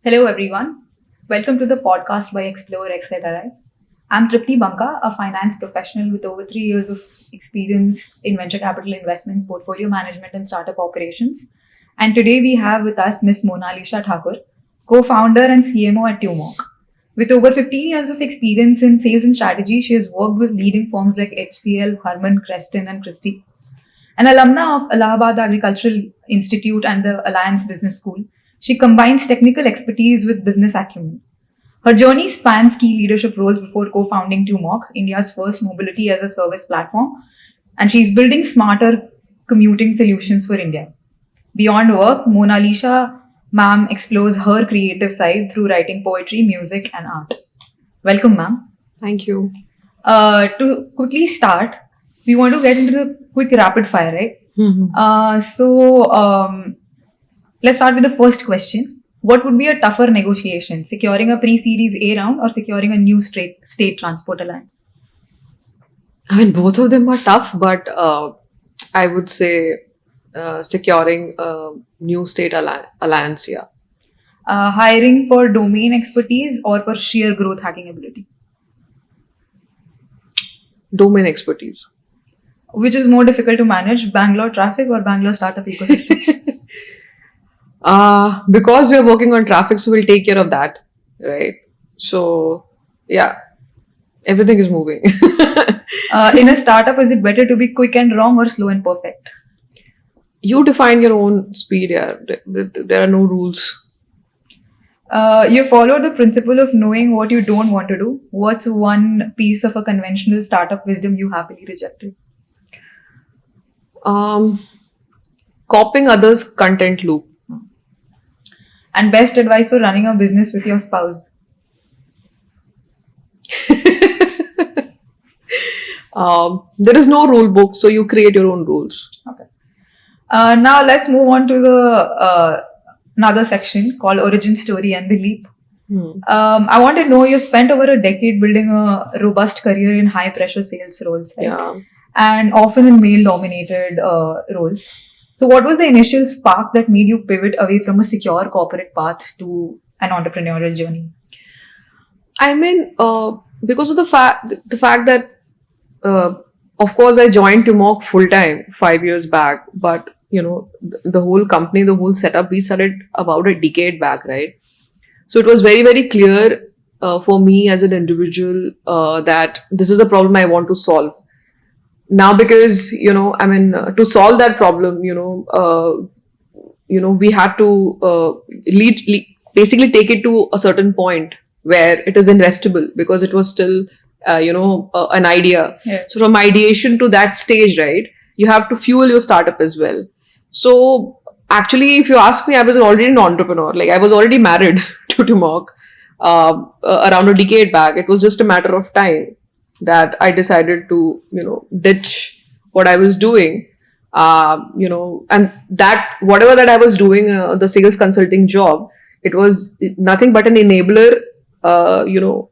Hello, everyone. Welcome to the podcast by Explore XZRI. I'm Tripti Banka, a finance professional with over 3 years of experience in venture capital investments, portfolio management, and startup operations. And today we have with us Ms. Monalisha Thakur, co founder and CMO at Tumok. With over 15 years of experience in sales and strategy, she has worked with leading firms like HCL, Harman, Creston, and Christie. An alumna of Allahabad Agricultural Institute and the Alliance Business School, she combines technical expertise with business acumen. Her journey spans key leadership roles before co founding Tumok, India's first mobility as a service platform, and she's building smarter commuting solutions for India. Beyond work, Monalisha ma'am explores her creative side through writing poetry, music, and art. Welcome, ma'am. Thank you. To quickly start, we want to get into the quick rapid fire, right? Mhm. Let's start with the first question. What would be a tougher negotiation, securing a pre-series A round or securing a new state transport alliance? I mean, both of them are tough, but I would say securing a new state alliance, yeah. Hiring for domain expertise or for sheer growth hacking ability? Domain expertise. Which is more difficult to manage, Bangalore traffic or Bangalore startup ecosystem? Because we are working on traffic, so we'll take care of that, right? So, yeah, everything is moving. In a startup, is it better to be quick and wrong or slow and perfect? You define your own speed, yeah. There are no rules. You follow the principle of knowing what you don't want to do. What's one piece of a conventional startup wisdom you happily rejected? Copying others' content loop. And best advice for running a business with your spouse? There is no rule book, so you create your own rules. Okay. Now let's move on to the another section called Origin Story and the Leap. I want to know, you spent over a decade building a robust career in high pressure sales roles, right? Yeah. And often in male dominated roles. So what was the initial spark that made you pivot away from a secure corporate path to an entrepreneurial journey? I mean, because of the fact that, of course, I joined Tumok full time 5 years back, but the whole company, the whole setup, we started about a decade back, right? So it was very, very clear for me as an individual that this is a problem I want to solve. Now, because to solve that problem, we had to basically take it to a certain point where it is investable, because it was still an idea. Yeah. So from ideation to that stage, right, you have to fuel your startup as well. So actually, if you ask me, I was already an entrepreneur. Like, I was already married to Tumok around a decade back. It was just a matter of time that I decided to ditch what I was doing. And that whatever that I was doing, the sales consulting job, it was nothing but an enabler to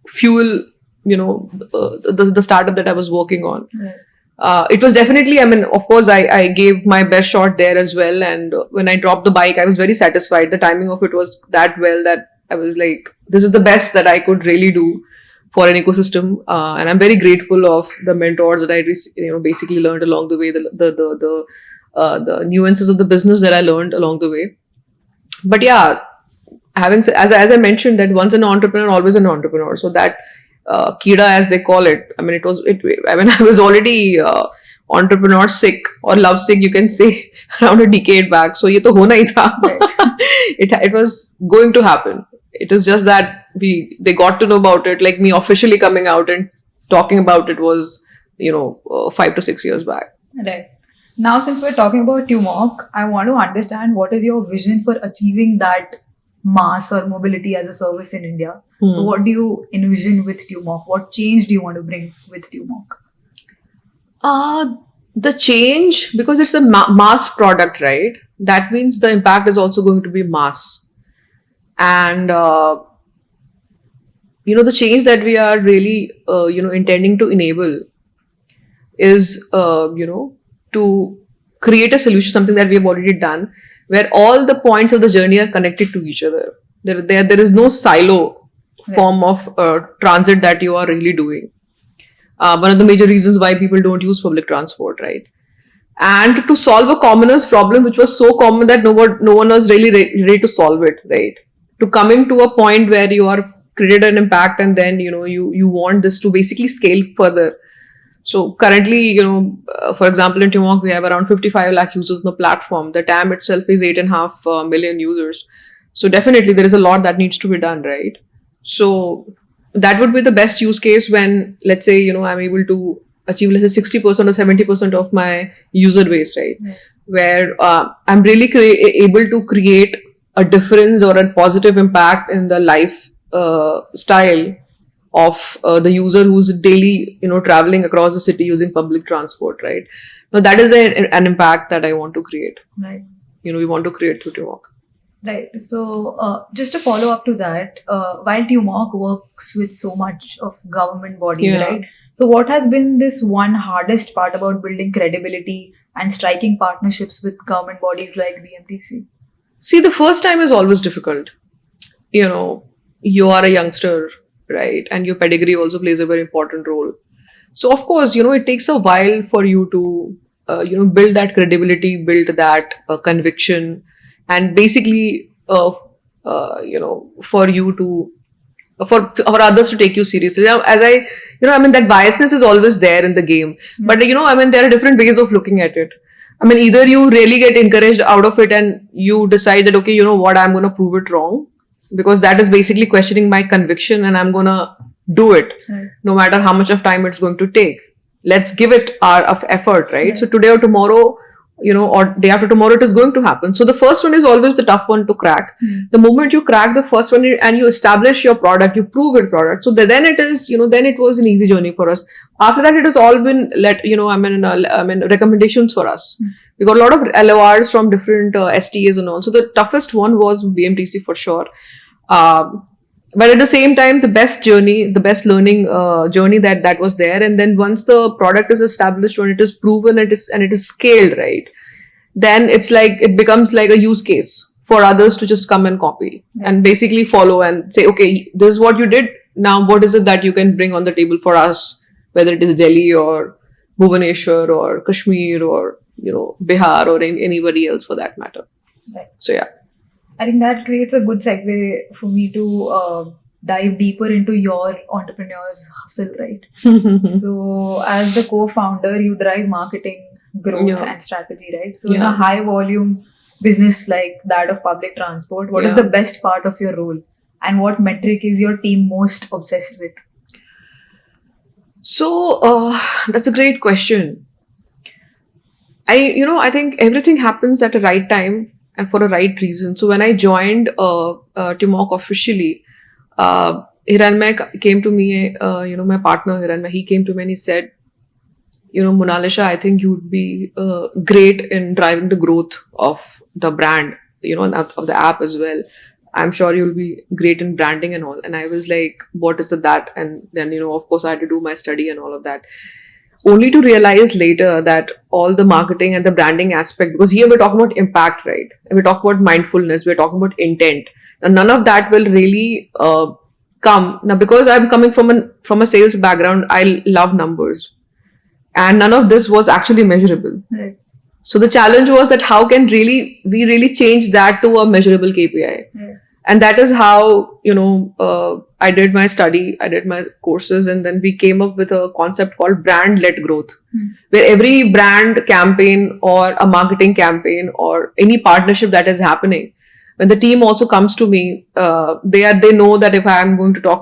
fuel the startup that I was working on. Right. It was definitely, of course, I gave my best shot there as well. And when I dropped the bike, I was very satisfied. The timing of it was that well that I was like, this is the best that I could really do for an ecosystem. And I'm very grateful of the mentors that I basically learned along the way, the nuances of the business that I learned along the way. But yeah, as I mentioned, that once an entrepreneur, always an entrepreneur. So that Kida, as they call it, I was already entrepreneur sick or love sick, you can say, around a decade back. So ye to hona hi tha. Right. It was going to happen. It is just that they got to know about it. Like, me officially coming out and talking about it was 5 to 6 years back. Right. Now, since we're talking about Tumok, I want to understand what is your vision for achieving that mass or mobility as a service in India. So what do you envision with Tumok? What change do you want to bring with Tumok? The change, because it's a mass product, right? That means the impact is also going to be mass. And the change that we are really intending to enable is to create a solution, something that we have already done, where all the points of the journey are connected to each other. There is no silo form of transit that you are really doing. One of the major reasons why people don't use public transport, right? And to solve a commoner's problem, which was so common that no one was really ready to solve it, right? To coming to a point where you are created an impact, and then you want this to basically scale further. So currently, for example, in Timok, we have around 55 lakh users on the platform. The TAM itself is 8.5 million users. So definitely there is a lot that needs to be done, right? So that would be the best use case when, let's say, I'm able to achieve, let's say, 60% or 70% of my user base, right? Where I'm really able to create a difference or a positive impact in the life style of the user who's daily, traveling across the city using public transport, right? Now that is an impact that I want to create. Right. We want to create through Timok. Right. So, just to follow up to that, while Timok works with so much of government bodies, Yeah. right? So, what has been this one hardest part about building credibility and striking partnerships with government bodies like BMTC? See, the first time is always difficult. You are a youngster, right? And your pedigree also plays a very important role. So, of course, it takes a while for you to, build that credibility, build that conviction, and basically, for you to, for others to take you seriously. Now, as that biasness is always there in the game. But, there are different ways of looking at it. Either you really get encouraged out of it and you decide that, okay, you know what, I'm going to prove it wrong, because that is basically questioning my conviction and I'm going to do it, no matter how much of time it's going to take. Let's give it our effort, right? So today or tomorrow, or day after tomorrow, it is going to happen. So the first one is always the tough one to crack. The moment you crack the first one and you establish your product, you prove your product. So then it is, then it was an easy journey for us. After that, it has all been recommendations for us. We got a lot of LORs from different STAs and all. So the toughest one was BMTC for sure. But at the same time, the best learning journey that was there. And then once the product is established, when it is proven, it is scaled, right? Then it becomes like a use case for others to just come and copy and basically follow and say, okay, this is what you did. Now, what is it that you can bring on the table for us? Whether it is Delhi or Bhubaneswar or Kashmir or, Bihar or anybody else for that matter. Right. So, yeah. I think that creates a good segue for me to dive deeper into your entrepreneur's hustle, right? So, as the co-founder, you drive marketing, growth, and strategy, right? So, in a high volume business like that of public transport, what is the best part of your role? And what metric is your team most obsessed with? So, that's a great question. I think everything happens at the right time and for a right reason. So when I joined Timok officially, Hiranmay came to me, my partner Hiranmay, he came to me and he said, Monalisha, I think you'd be great in driving the growth of the brand, and of the app as well. I'm sure you'll be great in branding and all. And I was like, what is that? And then, of course, I had to do my study and all of that. Only to realize later that all the marketing and the branding aspect, because here we're talking about impact, right? And we're talking about mindfulness, we're talking about intent. Now, none of that will really come. Now, because I'm coming from a sales background, I love numbers. And none of this was actually measurable. Right. So the challenge was that how can we really change that to a measurable KPI? Right. And that is how, I did my study, I did my courses, and then we came up with a concept called brand-led growth, where every brand campaign or a marketing campaign or any partnership that is happening, when the team also comes to me, they know that if I'm going to talk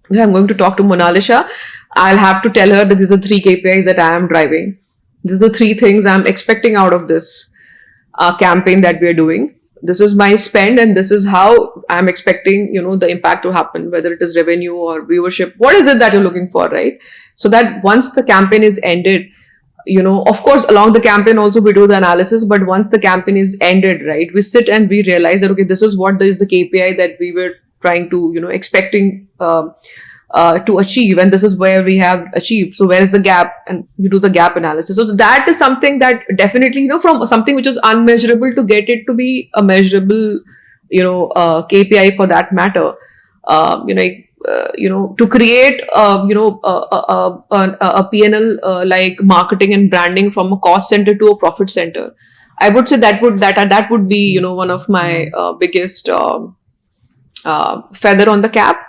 to Monalisha, I'll have to tell her that these are the 3 KPIs that I am driving. These are the 3 things I'm expecting out of this campaign that we are doing. This is my spend and this is how I'm expecting, the impact to happen, whether it is revenue or viewership. What is it that you're looking for, right? So that once the campaign is ended, of course, along the campaign also we do the analysis, but once the campaign is ended, right, we sit and we realize that, okay, this is what is the KPI that we were trying to, expecting to achieve, and this is where we have achieved. So where is the gap? And you do the gap analysis. So that is something that definitely, from something which is unmeasurable to get it to be a measurable KPI for that matter. To create a P&L like marketing and branding from a cost center to a profit center, I would say that would be one of my biggest feather on the cap.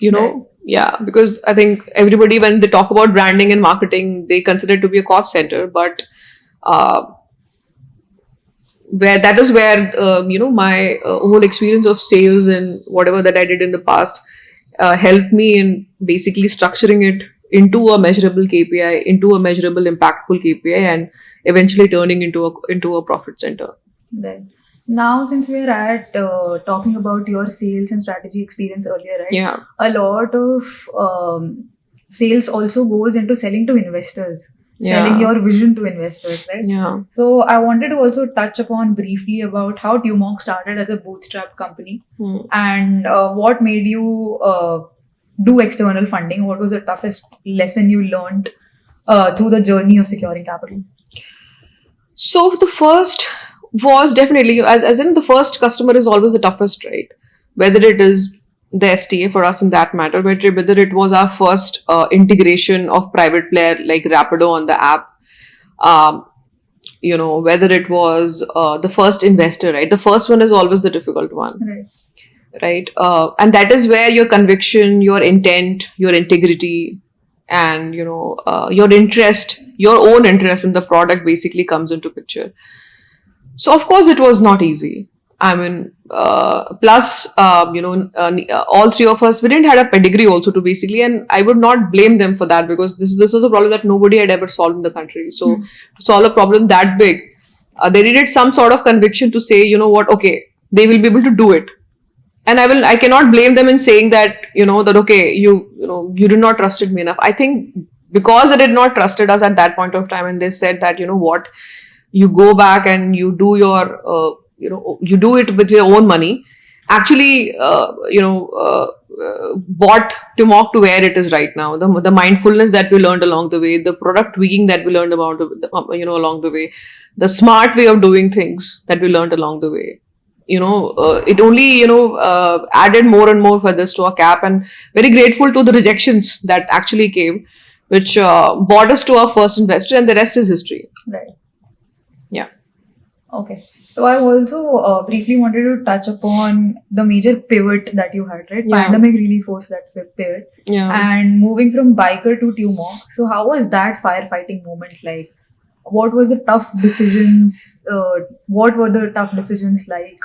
Right. Yeah, because I think everybody, when they talk about branding and marketing, they consider it to be a cost center, but where that is where my whole experience of sales and whatever that I did in the past helped me in basically structuring it into a measurable KPI, into a measurable impactful KPI, and eventually turning into a profit center. Right. Now, since we're at talking about your sales and strategy experience earlier, right? Yeah. A lot of sales also goes into selling to investors, selling your vision to investors, right? Yeah. So I wanted to also touch upon briefly about how Tumok started as a bootstrap company and what made you do external funding. What was the toughest lesson you learned through the journey of securing capital? So the first was definitely, as in the first customer is always the toughest, right? Whether it is the STA for us in that matter, whether it was our first integration of private player like Rapido on the app, whether it was the first investor, right? The first one is always the difficult one, right? And that is where your conviction, your intent, your integrity, and your interest, your own interest in the product basically comes into picture. So of course it was not easy. I mean, plus all three of us, we didn't have a pedigree also to basically, and I would not blame them for that, because this was a problem that nobody had ever solved in the country. So to solve a problem that big, they needed some sort of conviction to say, okay, they will be able to do it. And I cannot blame them in saying that, that okay, you did not trusted me enough. I think because they did not trusted us at that point of time, and they said that, what, you go back and you do your, you do it with your own money, actually, brought Tumok to where it is right now. The mindfulness that we learned along the way, the product tweaking that we learned about, along the way, the smart way of doing things that we learned along the way. It only, added more and more feathers to our cap, and very grateful to the rejections that actually came, which brought us to our first investor, and the rest is history. Right. Yeah. Okay. So I also briefly wanted to touch upon the major pivot that you had, right? Yeah. Pandemic really forced that pivot. Yeah. And moving from biker to Tumok. So how was that firefighting moment like? What was the tough decisions? What were the tough decisions like?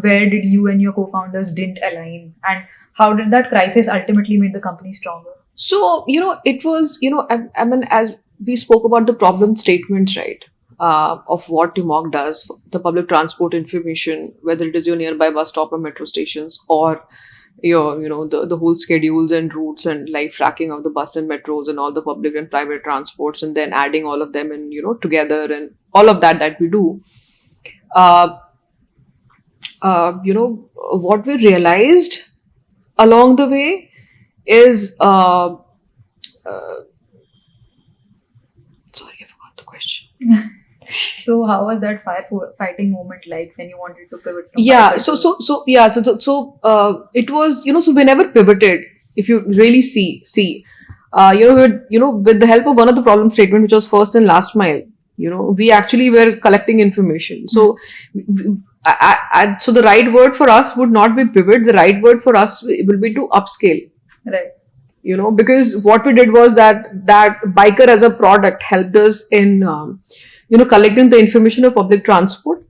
Where did you and your co-founders didn't align? And how did that crisis ultimately make the company stronger? So, it was, I mean, as we spoke about the problem statements, right? Of what Tumok does, the public transport information, whether it is your nearby bus stop or metro stations, or your, the whole schedules and routes and live tracking of the bus and metros and all the public and private transports, and then adding all of them in, together, and all of that we do. What we realized along the way is, sorry, I forgot the question. So how was that firefighting moment like when you wanted to pivot from Yeah, biker so it was, so we never pivoted. If you really see, with the help of one of the problem statement, which was first and last mile, we actually were collecting information. So so the right word for us would not be pivot. The right word for us will be to upscale. Right. Because what we did was that biker as a product helped us in, collecting the information of public transport,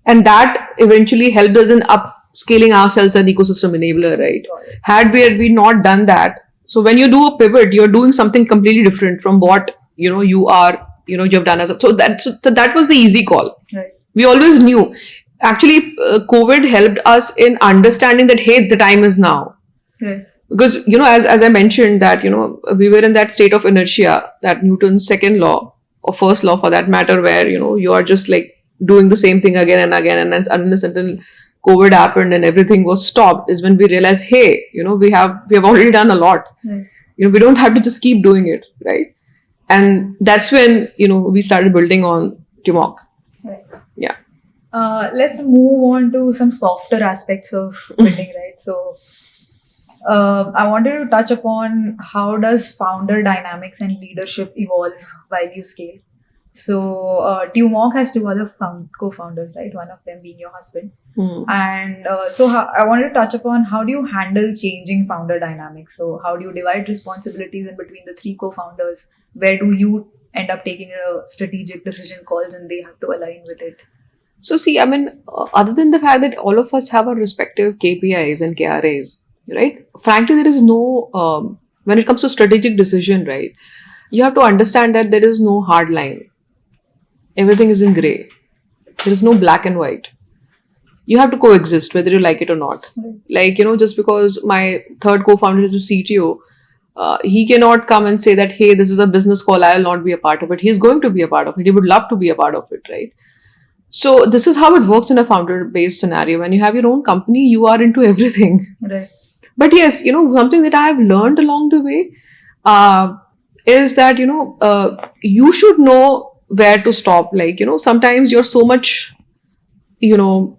and that eventually helped us in upscaling ourselves as an ecosystem enabler, right? Had we not done that, so when you do a pivot, you're doing something completely different from what you are, you've done so that was the easy call. Right. We always knew. Actually, COVID helped us in understanding that, hey, the time is now. Right. Because, as I mentioned that, we were in that state of inertia, that Newton's second law, or first law for that matter, where, you are just like doing the same thing again and again. And then unless until COVID happened and everything was stopped, is when we realized, hey, we have already done a lot. Right. We don't have to just keep doing it, right? And that's when, we started building on Tumok. Right. Yeah. Let's move on to some softer aspects of building, right? So, I wanted to touch upon how does founder dynamics and leadership evolve while you scale. So, Tumok has two other co-founders, right? One of them being your husband. And I wanted to touch upon how do you handle changing founder dynamics? So, how do you divide responsibilities in between the three co-founders? Where do you end up taking a strategic decision calls and they have to align with it? So see, I mean, other than the fact that all of us have our respective KPIs and KRAs, right? Frankly, there is no, when it comes to strategic decision, right? You have to understand that there is no hard line. Everything is in gray. There is no black and white. You have to coexist whether you like it or not. Like, just because my third co-founder is a CTO, he cannot come and say that, hey, this is a business call, I will not be a part of it. He's going to be a part of it. He would love to be a part of it, right? So this is how it works in a founder-based scenario. When you have your own company, you are into everything. Right. But yes, something that I have learned along the way is that, you should know where to stop. Like, sometimes you're so much, into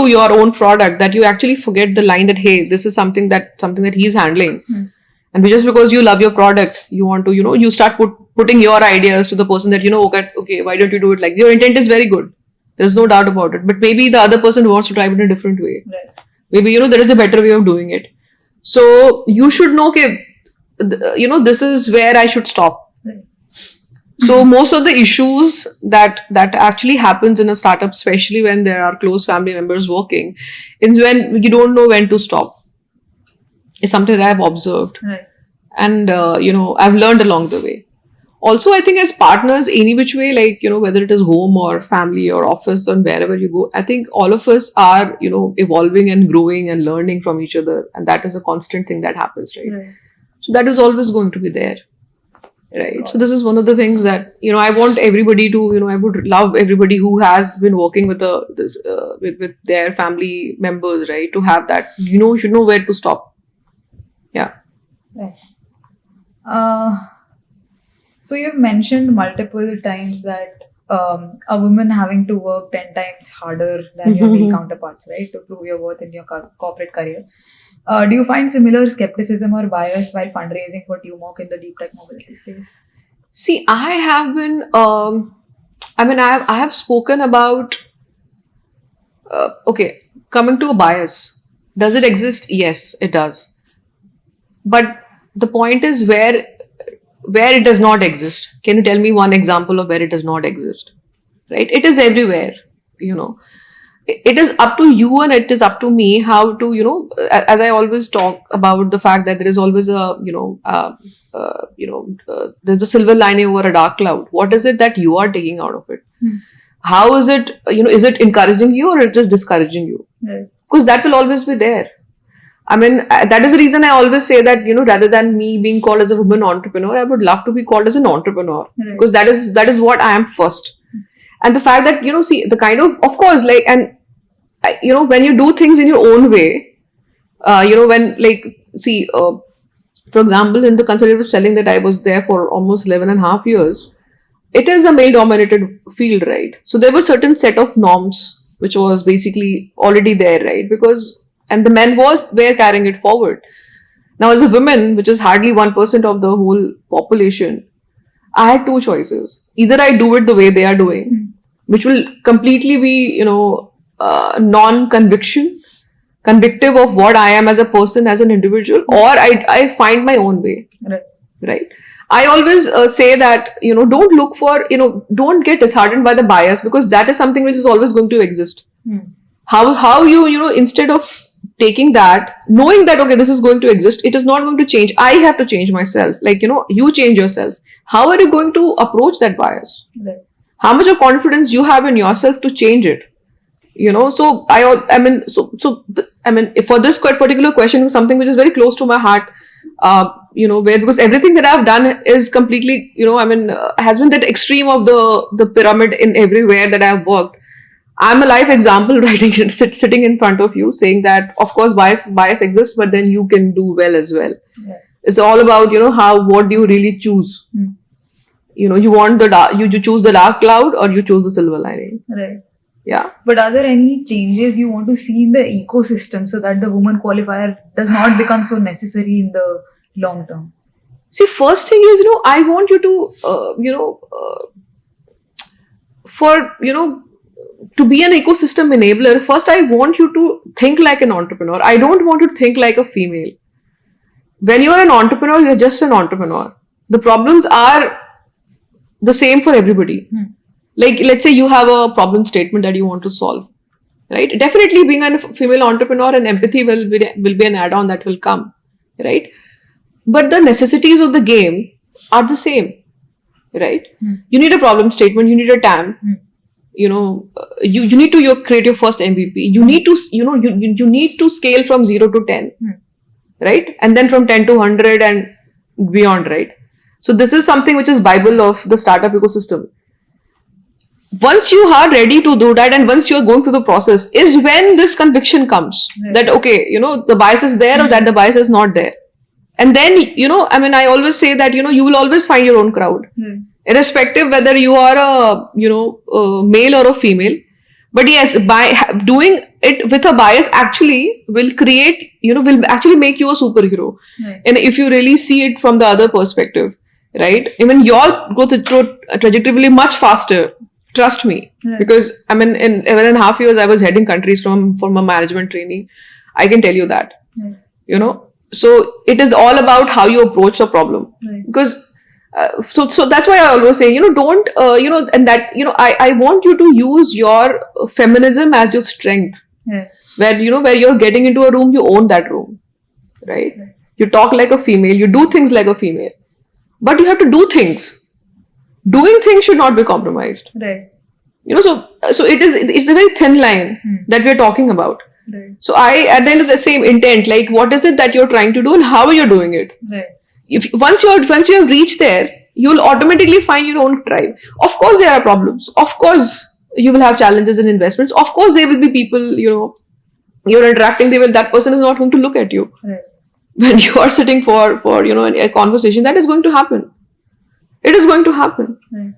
your own product that you actually forget the line that, hey, this is something that he's handling. And just because you love your product, you want to, you start putting your ideas to the person that, okay, why don't you do it like your intent is very good. There's no doubt about it. But maybe the other person wants to try it in a different way. Right. Maybe, there is a better way of doing it. So you should know, okay, this is where I should stop. Right. So most of the issues that actually happens in a startup, especially when there are close family members working, is when you don't know when to stop. It's something that I've observed. Right. And, I've learned along the way. Also, I think as partners, any which way, like, whether it is home or family or office or wherever you go, I think all of us are, evolving and growing and learning from each other. And that is a constant thing that happens, right? So that is always going to be there. Right. So this is one of the things that, I want everybody to, I would love everybody who has been working with with their family members, right, to have that, should know where to stop. Yeah. Right. So you've mentioned multiple times that a woman having to work 10 times harder than your male counterparts, right, to prove your worth in your corporate career. Do you find similar skepticism or bias while fundraising for Tumok in the deep tech mobility space? See, I have been, I have spoken about, okay, coming to a bias. Does it exist? Yes, it does. But the point is where it does not exist. Can you tell me one example of where it does not exist? Right? It is everywhere, It is up to you and it is up to me how to, as I always talk about the fact that there is always a, there's a silver lining over a dark cloud. What is it that you are taking out of it? How is it, is it encouraging you or it is discouraging you? Because that will always be there. I mean, that is the reason I always say that, rather than me being called as a woman entrepreneur, I would love to be called as an entrepreneur. Because that is what I am first. And the fact that, see, the kind of course, like, and, when you do things in your own way, when, like, see, for example, in the consultative selling that I was there for almost 11.5 years, it is a male-dominated field, right? So there was a certain set of norms which was basically already there, right? And the men were carrying it forward. Now, as a woman, which is hardly 1% of the whole population, I had two choices. Either I do it the way they are doing, which will completely be, convictive of what I am as a person, as an individual, or I find my own way. Right? I always say that, don't look for, don't get disheartened by the bias, because that is something which is always going to exist. How you, instead of taking that, knowing that, okay, this is going to exist, it is not going to change. I have to change myself. Like, you change yourself. How are you going to approach that bias? How much of confidence you have in yourself to change it? So for this particular question was something which is very close to my heart, because everything that I've done is completely, has been that extreme of the pyramid in everywhere that I've worked. I'm a live example sitting in front of you saying that, of course, bias exists, but then you can do well as well. It's all about, what do you really choose? you want the dark, you choose the dark cloud or you choose the silver lining. Right. Yeah. But are there any changes you want to see in the ecosystem so that the woman qualifier does not become so necessary in the long term? See, first thing is, I want you to, to be an ecosystem enabler, first I want you to think like an entrepreneur. I don't want you to think like a female. When you're an entrepreneur, you're just an entrepreneur. The problems are the same for everybody. Like, let's say you have a problem statement that you want to solve, right? Definitely being a female entrepreneur and empathy will be an add-on that will come, right? But the necessities of the game are the same, right? You need a problem statement, you need a TAM, you need to create your first MVP. You need to, you need to scale from 0 to 10, right? And then from 10 to 100 and beyond, right? So this is something which is Bible of the startup ecosystem. Once you are ready to do that and once you are going through the process is when this conviction comes that, okay, the bias is there or that the bias is not there. And then, I always say that, you will always find your own crowd, irrespective whether you are a male or a female. But yes, by doing it with a bias actually will create, will actually make you a superhero. And if you really see it from the other perspective, right? Even your growth trajectory will be much faster. Trust me, because in 1.5 years I was heading countries from a management trainee. I can tell you that, So it is all about how you approach the problem. Because so that's why I always say, don't and that I want you to use your feminism as your strength. Where where you're getting into a room, you own that room, right? You talk like a female, you do things like a female, but you have to do things. Doing things should not be compromised. Right. So it's a very thin line that we're talking about. Right. So at the end of the same intent, like what is it that you're trying to do and how are you doing it? Right. If once you have reached there, you'll automatically find your own tribe. Of course, there are problems. Of course, you will have challenges in investments. Of course, there will be people you're interacting. That person is not going to look at you. Right. When you are sitting for a conversation, that is going to happen. It is going to happen. Right.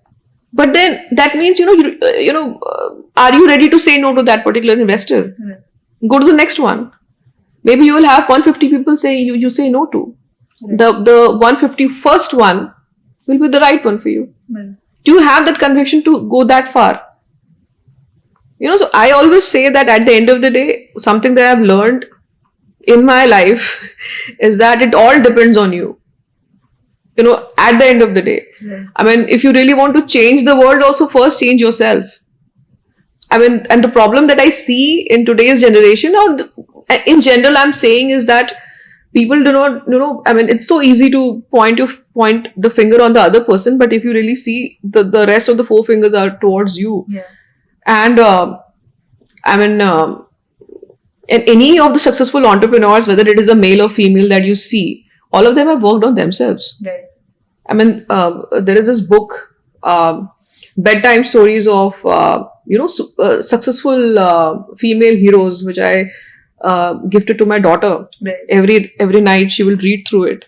But then that means are you ready to say no to that particular investor? Right. Go to the next one. Maybe you will have 150 people say you say no to. Right. The 151st one will be the right one for you. Right. Do you have that conviction to go that far? So I always say that at the end of the day, something that I've learned in my life is that it all depends on you. At the end of the day. Right. If you really want to change the world, also first change yourself. And the problem that I see in today's generation, or in general, I'm saying is that people do not, it's so easy to point the finger on the other person, but if you really see, the rest of the 4 fingers are towards you. Yeah. And any of the successful entrepreneurs, whether it is a male or female that you see, all of them have worked on themselves. Right. There is this book, bedtime stories of successful female heroes, which I gifted to my daughter. Right. Every night she will read through it,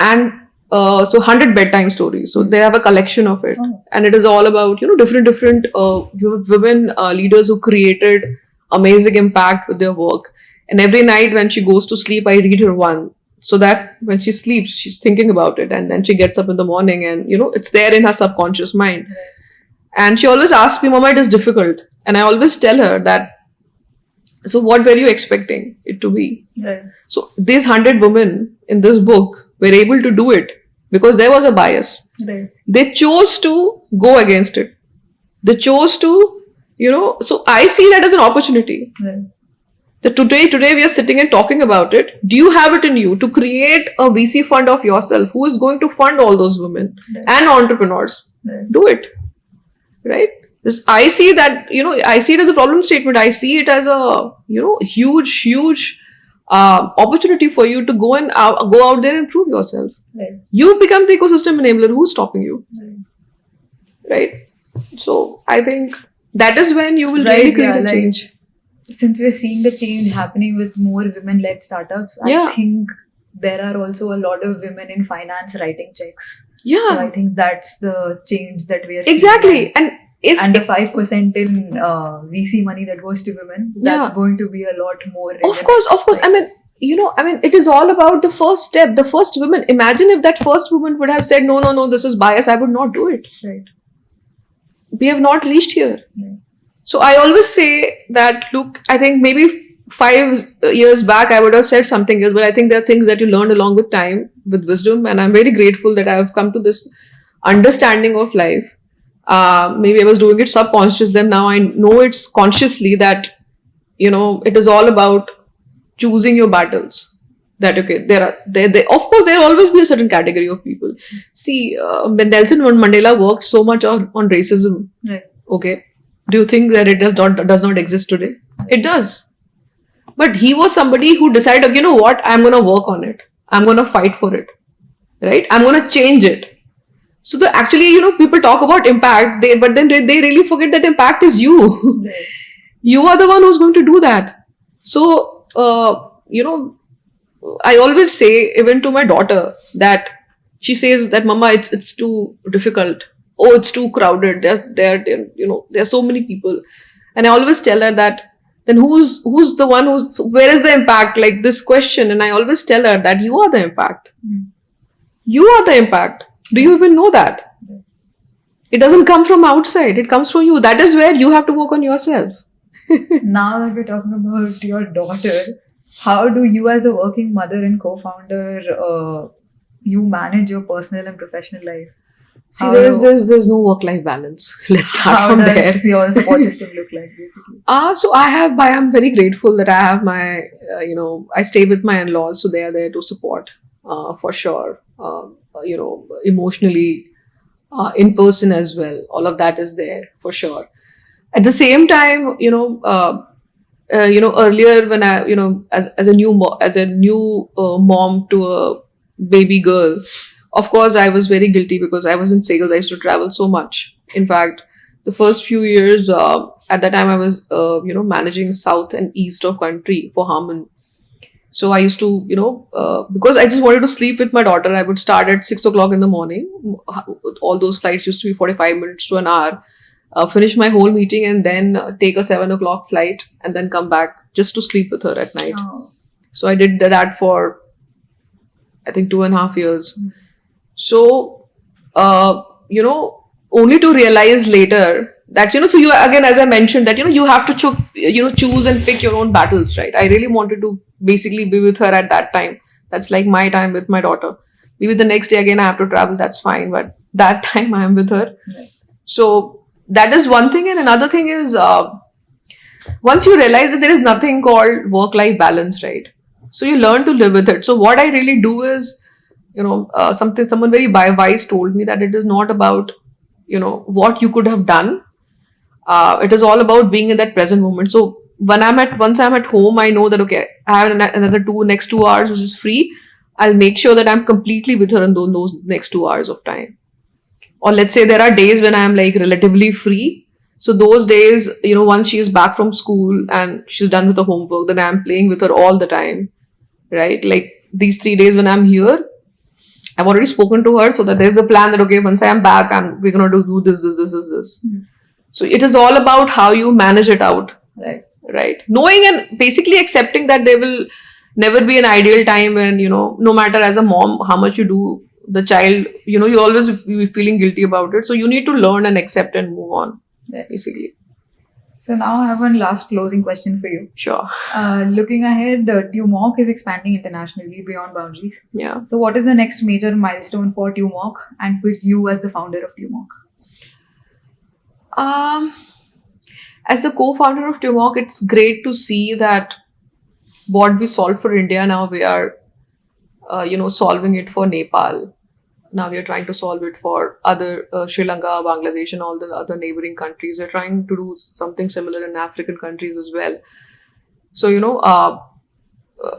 and so 100 bedtime stories. So they have a collection of it, and it is all about different women leaders who created amazing impact with their work. And every night when she goes to sleep, I read her one. So that when she sleeps, she's thinking about it, and then she gets up in the morning and it's there in her subconscious mind. Right. And she always asks me, Mama, it is difficult. And I always tell her that, so what were you expecting it to be? Right. So these 100 women in this book were able to do it because there was a bias. Right. They chose to go against it. They chose to, so I see that as an opportunity. Right. That today we are sitting and talking about it. Do you have it in you to create a VC fund of yourself who is going to fund all those women and entrepreneurs? Right. Do it. Right? I see that, I see it as a problem statement. I see it as a, huge opportunity for you to go out there and prove yourself. Right. You become the ecosystem enabler. Who's stopping you? Right. Right? So I think that is when you will really create a change. Since we're seeing the change happening with more women-led startups, I think there are also a lot of women in finance writing checks. Yeah. So I think that's the change that we are Exactly. seeing. And The 5% in VC money that goes to women, that's Yeah. going to be a lot more. in Of the course, next, of course. like, I mean, it is all about the first step, the first woman. Imagine if that first woman would have said, no, no, no, this is bias, I would not do it. Right. We have not reached here. Right. So I always say that, look, I think maybe 5 years back I would have said something else, but I think there are things that you learn along with time, with wisdom, and I'm very grateful that I have come to this understanding of life. Maybe I was doing it subconscious, then now I know it's consciously that, it is all about choosing your battles. That okay, there of course there will always be a certain category of people. See, when Nelson Mandela worked so much on racism, Right. okay, do you think that it does not exist today? It does. But he was somebody who decided, you know what, I'm gonna work on it. I'm gonna fight for it. Right? I'm gonna change it. So actually, people talk about impact, but then they really forget that impact is you. Right. You are the one who's going to do that. So, I always say, even to my daughter, that she says that, Mama, it's too difficult. Oh, it's too crowded. There's so many people. And I always tell her that, then who's the one where is the impact? Like this question. And I always tell her that you are the impact. You are the impact. Do you even know that? It doesn't come from outside. It comes from you. That is where you have to work on yourself. Now that we're talking about your daughter, how do you, as a working mother and co-founder, you manage your personal and professional life? See, How there's no work-life balance. Let's start How from does there. your support system look like, basically? So I'm very grateful that I have my, I stay with my in-laws, so they are there to support, for sure. Emotionally, in person as well. All of that is there for sure. At the same time, earlier when I, as a new mom to a baby girl, of course I was very guilty because I was in sales. I used to travel so much. In fact, the first few years, at that time I was, managing south and east of country for Harman. So I used to, because I just wanted to sleep with my daughter, I would start at 6 o'clock in the morning. All those flights used to be 45 minutes to an hour. Finish my whole meeting and then take a 7 o'clock flight and then come back just to sleep with her at night. Oh. So I did that for, I think, 2.5 years. So, only to realize later that, so you, again, as I mentioned, that, you have to choose and pick your own battles, right? I really wanted to basically be with her at that time. That's like my time with my daughter. Maybe the next day again I have to travel, that's fine. But that time I am with her. Right. So that is one thing. And another thing is, once you realize that there is nothing called work-life balance, right? So you learn to live with it. So what I really do is, someone very wise told me that it is not about, what you could have done. It is all about being in that present moment. So once I'm at home, I know that, okay, I have another next 2 hours, which is free. I'll make sure that I'm completely with her in those next 2 hours of time. Or let's say there are days when I'm like relatively free. So those days, once she is back from school and she's done with the homework, then I'm playing with her all the time, right? Like these 3 days when I'm here, I've already spoken to her so that there's a plan that, okay, once I am back, we're going to do this. So it is all about how you manage it out, right? Knowing and basically accepting that there will never be an ideal time when, no matter as a mom, how much you do, the child, you always be feeling guilty about it. So you need to learn and accept and move on, basically. So now I have one last closing question for you. Sure. Looking ahead, TUMOC is expanding internationally beyond boundaries. Yeah. So what is the next major milestone for TUMOC and for you as the founder of TUMOC? As the co-founder of TUMOC, it's great to see that what we solved for India, now we are, solving it for Nepal. Now we are trying to solve it for other Sri Lanka, Bangladesh, and all the other neighboring countries. We're trying to do something similar in African countries as well. So,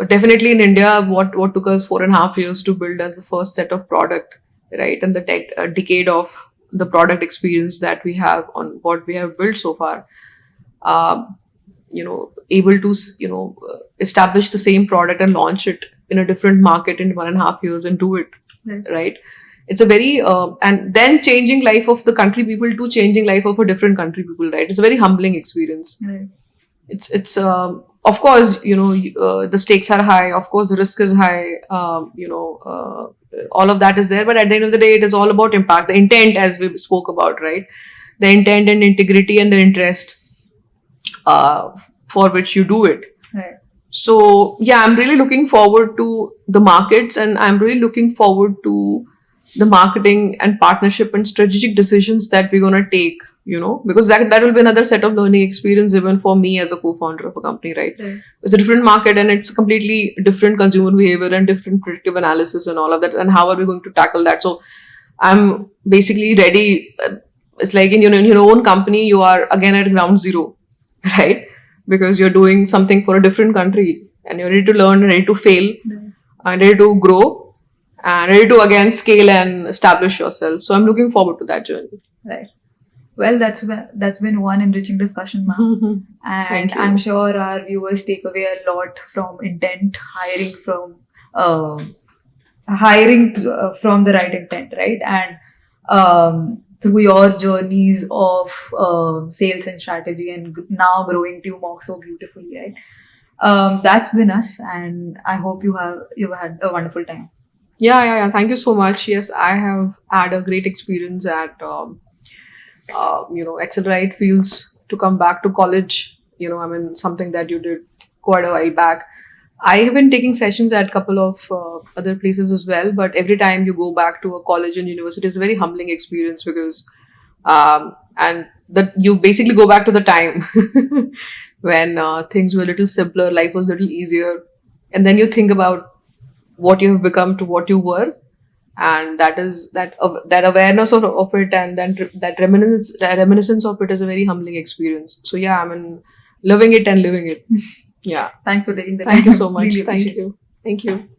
definitely in India, what took us 4.5 years to build as the first set of product, right? And the decade of the product experience that we have on what we have built so far. Able to, establish the same product and launch it in a different market in 1.5 years and do it, right? it's a very and then changing life of the country people to changing life of a different country people, right? It's a very humbling experience. Right. It's of course, the stakes are high, of course the risk is high, all of that is there, but at the end of the day it is all about impact, the intent, as we spoke about, right? The intent and integrity and the interest for which you do it. Right. So yeah, I'm really looking forward to the markets, and I'm really looking forward to the marketing and partnership and strategic decisions that we're gonna take, because that will be another set of learning experience even for me as a co-founder of a company, right? Right. It's a different market and it's a completely different consumer behavior and different predictive analysis and all of that. And how are we going to tackle that? So I'm basically ready. It's like in your own company, you are again at ground zero, right? Because you're doing something for a different country and you're ready to learn, ready to fail, Right. and ready to grow, and ready to again scale and establish yourself. So I'm looking forward to that journey. Right. Well, that's been one enriching discussion, ma'am. And Thank you. I'm sure our viewers take away a lot from intent, hiring from the right intent, right? And through your journeys of sales and strategy, and now growing TubeMock so beautifully, right? That's been us, and I hope you've had a wonderful time. Yeah. Thank you so much. Yes, I have had a great experience at Accelerate feels to come back to college. Something that you did quite a while back. I have been taking sessions at a couple of other places as well, but every time you go back to a college and university, it's a very humbling experience because, and that you basically go back to the time when things were a little simpler, life was a little easier, and then you think about what you have become to what you were, and that awareness of it, and then that reminiscence of it is a very humbling experience. So yeah, loving it and living it. Yeah. Thanks for taking the time. Thank you so much. Really Thank appreciate it. you. Thank you.